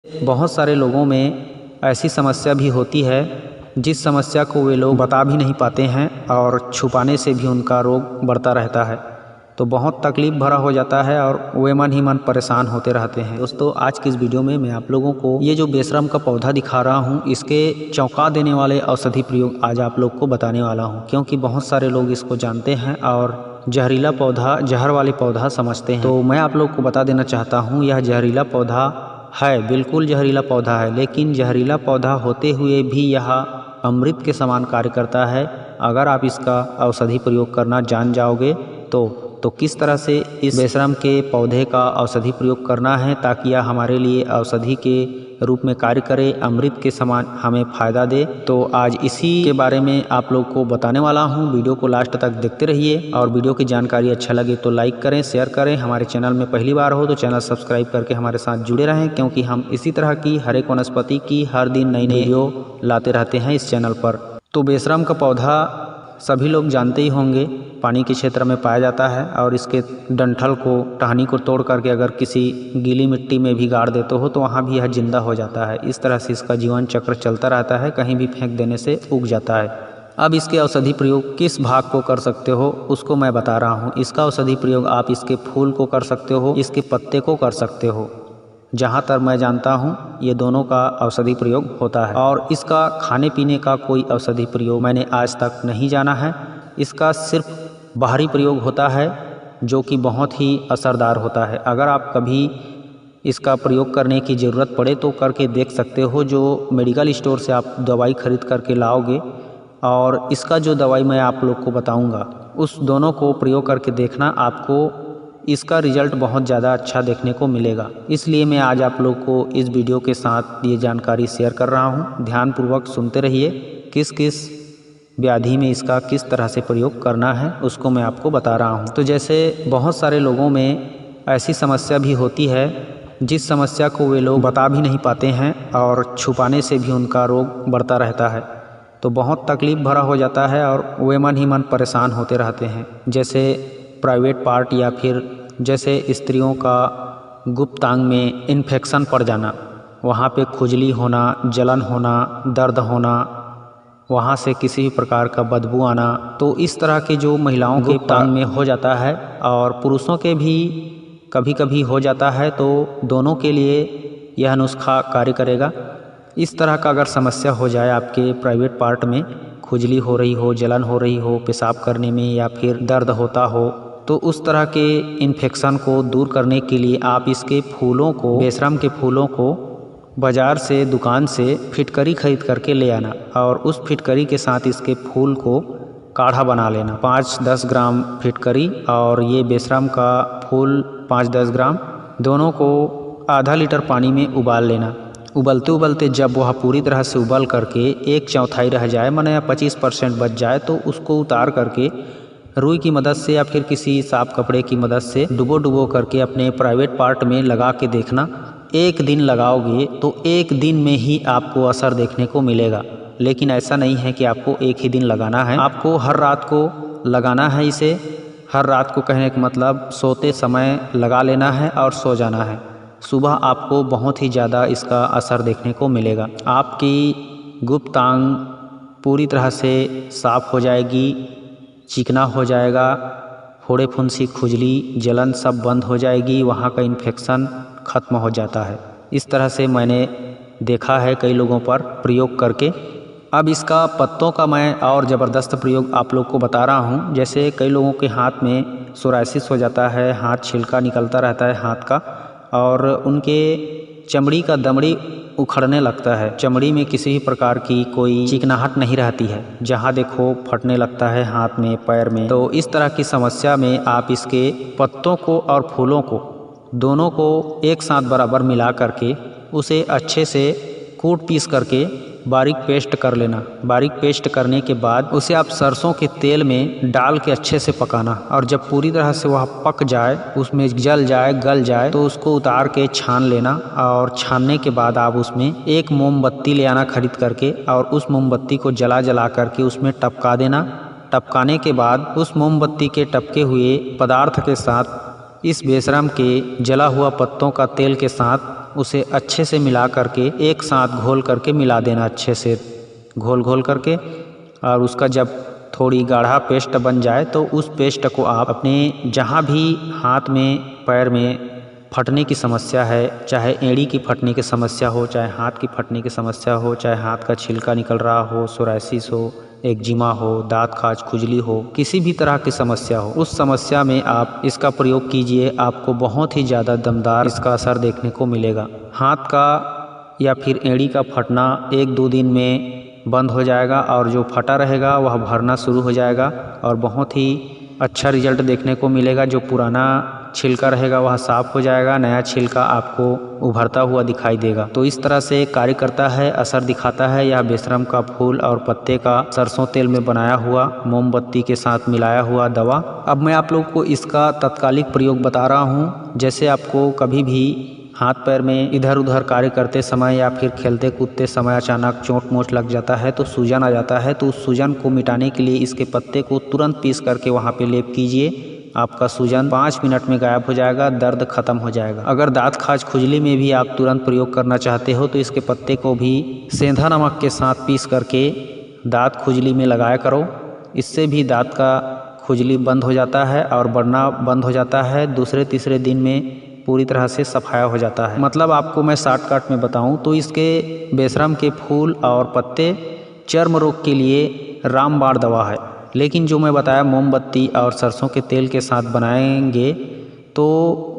बहुत सारे लोगों में ऐसी समस्या भी होती है जिस समस्या को वे लोग बता भी नहीं पाते हैं और छुपाने से भी उनका रोग बढ़ता रहता है, तो बहुत तकलीफ़ भरा हो जाता है और वे मन ही मन परेशान होते रहते हैं। दोस्तों, आज की इस वीडियो में मैं आप लोगों को ये जो बेशरम का पौधा दिखा रहा हूँ, इसके चौंका देने वाले औषधि प्रयोग आज आप लोग को बताने वाला हूँ, क्योंकि बहुत सारे लोग इसको जानते हैं और जहरीला पौधा, जहर वाले पौधा समझते हैं। तो मैं आप लोग को बता देना चाहता हूँ, यह जहरीला पौधा है, बिल्कुल जहरीला पौधा है, लेकिन जहरीला पौधा होते हुए भी यह अमृत के समान कार्य करता है। अगर आप इसका औषधि प्रयोग करना जान जाओगे तो किस तरह से इस बेशरम के पौधे का औषधि प्रयोग करना है ताकि यह हमारे लिए औषधि के रूप में कार्य करे, अमृत के समान हमें फ़ायदा दे, तो आज इसी के बारे में आप लोग को बताने वाला हूं। वीडियो को लास्ट तक देखते रहिए और वीडियो की जानकारी अच्छा लगे तो लाइक करें, शेयर करें। हमारे चैनल में पहली बार हो तो चैनल सब्सक्राइब करके हमारे साथ जुड़े रहें, क्योंकि हम इसी तरह की हर एक वनस्पति की हर दिन नई वीडियो लाते रहते हैं इस चैनल पर। तो बेशरम का पौधा सभी लोग जानते ही होंगे, पानी के क्षेत्र में पाया जाता है और इसके डंठल को, टहनी को तोड़ करके अगर किसी गीली मिट्टी में भी गाड़ देते हो तो वहाँ भी यह जिंदा हो जाता है। इस तरह से इसका जीवन चक्र चलता रहता है, कहीं भी फेंक देने से उग जाता है। अब इसके औषधि प्रयोग किस भाग को कर सकते हो उसको मैं बता रहा हूँ। इसका औषधि प्रयोग आप इसके फूल को कर सकते हो, इसके पत्ते को कर सकते हो। जहाँ तक मैं जानता हूँ ये दोनों का औषधि प्रयोग होता है और इसका खाने पीने का कोई औषधि प्रयोग मैंने आज तक नहीं जाना है। इसका सिर्फ बाहरी प्रयोग होता है जो कि बहुत ही असरदार होता है। अगर आप कभी इसका प्रयोग करने की ज़रूरत पड़े तो करके देख सकते हो। जो मेडिकल स्टोर से आप दवाई खरीद करके लाओगे और इसका जो दवाई मैं आप लोग को बताऊँगा उस दोनों को प्रयोग करके देखना, आपको इसका रिजल्ट बहुत ज़्यादा अच्छा देखने को मिलेगा। इसलिए मैं आज आप लोग को इस वीडियो के साथ ये जानकारी शेयर कर रहा हूँ। ध्यानपूर्वक सुनते रहिए, किस किस व्याधि में इसका किस तरह से प्रयोग करना है उसको मैं आपको बता रहा हूँ। तो जैसे बहुत सारे लोगों में ऐसी समस्या भी होती है जिस समस्या को वे लोग बता भी नहीं पाते हैं और छुपाने से भी उनका रोग बढ़ता रहता है, तो बहुत तकलीफ़ भरा हो जाता है और वे मन ही मन परेशान होते रहते हैं। जैसे प्राइवेट पार्ट या फिर जैसे स्त्रियों का गुप्तांग में इन्फेक्शन पड़ जाना, वहाँ पे खुजली होना, जलन होना, दर्द होना, वहाँ से किसी भी प्रकार का बदबू आना, तो इस तरह के जो महिलाओं के गुप्तांग में हो जाता है और पुरुषों के भी कभी कभी हो जाता है, तो दोनों के लिए यह नुस्खा कार्य करेगा। इस तरह का अगर समस्या हो जाए आपके प्राइवेट पार्ट में, खुजली हो रही हो, जलन हो रही हो पेशाब करने में या फिर दर्द होता हो, तो उस तरह के इन्फेक्शन को दूर करने के लिए आप इसके फूलों को, बेशरम के फूलों को बाज़ार से, दुकान से फिटकरी खरीद करके ले आना और उस फिटकरी के साथ इसके फूल को काढ़ा बना लेना। 5-10 ग्राम फिटकरी और ये बेशरम का फूल 5-10 ग्राम, दोनों को आधा लीटर पानी में उबाल लेना। उबलते उबलते जब वह पूरी तरह से उबल करके 1/4 रह जाए, माने 25% बच जाए, तो उसको उतार करके रुई की मदद से या फिर किसी साफ कपड़े की मदद से डुबो करके अपने प्राइवेट पार्ट में लगा के देखना। 1 दिन लगाओगे तो 1 दिन में ही आपको असर देखने को मिलेगा। लेकिन ऐसा नहीं है कि आपको 1 ही दिन लगाना है, आपको हर रात को लगाना है इसे। हर रात को कहने का मतलब सोते समय लगा लेना है और सो जाना है। सुबह आपको बहुत ही ज़्यादा इसका असर देखने को मिलेगा। आपकी गुप्तांग पूरी तरह से साफ हो जाएगी, चिकना हो जाएगा, फोड़े फुंसी, खुजली, जलन सब बंद हो जाएगी, वहाँ का इन्फेक्शन ख़त्म हो जाता है। इस तरह से मैंने देखा है कई लोगों पर प्रयोग करके। अब इसका पत्तों का मैं और ज़बरदस्त प्रयोग आप लोग को बता रहा हूँ। जैसे कई लोगों के हाथ में सोराइसिस हो जाता है, हाथ छिलका निकलता रहता है हाथ का, और उनके चमड़ी का दमड़ी उखड़ने लगता है, चमड़ी में किसी भी प्रकार की कोई चिकनाहट नहीं रहती है, जहाँ देखो फटने लगता है हाथ में, पैर में। तो इस तरह की समस्या में आप इसके पत्तों को और फूलों को दोनों को एक साथ बराबर मिला करके उसे अच्छे से कूट पीस करके बारीक पेस्ट कर लेना। बारीक पेस्ट करने के बाद उसे आप सरसों के तेल में डाल के अच्छे से पकाना, और जब पूरी तरह से वह पक जाए, उसमें जल जाए, गल जाए, तो उसको उतार के छान लेना। और छानने के बाद आप उसमें एक मोमबत्ती ले आना खरीद करके और उस मोमबत्ती को जला करके उसमें टपका देना। टपकाने के बाद उस मोमबत्ती के टपके हुए पदार्थ के साथ इस बेशरम के जला हुआ पत्तों का तेल के साथ उसे अच्छे से मिला करके एक साथ घोल करके मिला देना, अच्छे से घोल करके। और उसका जब थोड़ी गाढ़ा पेस्ट बन जाए तो उस पेस्ट को आप अपने जहाँ भी हाथ में पैर में फटने की समस्या है, चाहे एड़ी की फटने की समस्या हो, चाहे हाथ की फटने की समस्या हो, चाहे हाथ का छिलका निकल रहा हो, सोराइसिस हो, एक्जिमा हो, दांत खाज खुजली हो, किसी भी तरह की समस्या हो, उस समस्या में आप इसका प्रयोग कीजिए। आपको बहुत ही ज़्यादा दमदार इसका असर देखने को मिलेगा। हाथ का या फिर एड़ी का फटना 1-2 दिन में बंद हो जाएगा और जो फटा रहेगा वह भरना शुरू हो जाएगा और बहुत ही अच्छा रिजल्ट देखने को मिलेगा। जो पुराना छिलका रहेगा वह साफ हो जाएगा, नया छिलका आपको उभरता हुआ दिखाई देगा। तो इस तरह से कार्य करता है, असर दिखाता है यह बेशरम का फूल और पत्ते का सरसों तेल में बनाया हुआ मोमबत्ती के साथ मिलाया हुआ दवा। अब मैं आप लोग को इसका तत्कालिक प्रयोग बता रहा हूँ। जैसे आपको कभी भी हाथ पैर में इधर उधर कार्य करते समय या फिर खेलते कूदते समय अचानक चोट मोच लग जाता है तो सूजन आ जाता है, तो उस सूजन को मिटाने के लिए इसके पत्ते को तुरंत पीस करके वहाँ पे लेप कीजिए। आपका सूजन 5 मिनट में गायब हो जाएगा, दर्द खत्म हो जाएगा। अगर दांत खाज खुजली में भी आप तुरंत प्रयोग करना चाहते हो तो इसके पत्ते को भी सेंधा नमक के साथ पीस करके दांत खुजली में लगाया करो। इससे भी दांत का खुजली बंद हो जाता है और बढ़ना बंद हो जाता है। दूसरे तीसरे दिन में पूरी तरह से सफाया हो जाता है। मतलब आपको मैं शॉर्टकट में बताऊं तो इसके बेशरम के फूल और पत्ते चर्म रोग के लिए रामबाण दवा है, लेकिन जो मैं बताया मोमबत्ती और सरसों के तेल के साथ बनाएंगे तो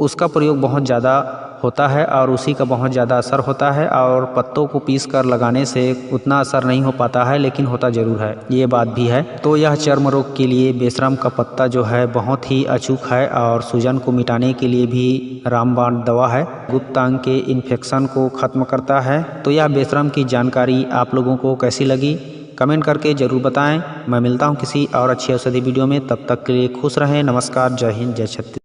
उसका प्रयोग बहुत ज़्यादा होता है और उसी का बहुत ज़्यादा असर होता है। और पत्तों को पीस कर लगाने से उतना असर नहीं हो पाता है, लेकिन होता ज़रूर है, ये बात भी है। तो यह चर्म रोग के लिए बेशरम का पत्ता जो है बहुत ही अचूक है और सूजन को मिटाने के लिए भी रामबाण दवा है। गुप्तांग के इन्फेक्शन को ख़त्म करता है। तो यह बेशरम की जानकारी आप लोगों को कैसी लगी कमेंट करके ज़रूर बताएं। मैं मिलता हूं किसी और अच्छी औषधि वीडियो में, तब तक के लिए खुश रहें। नमस्कार, जय हिंद, जय छत्तीसगढ़।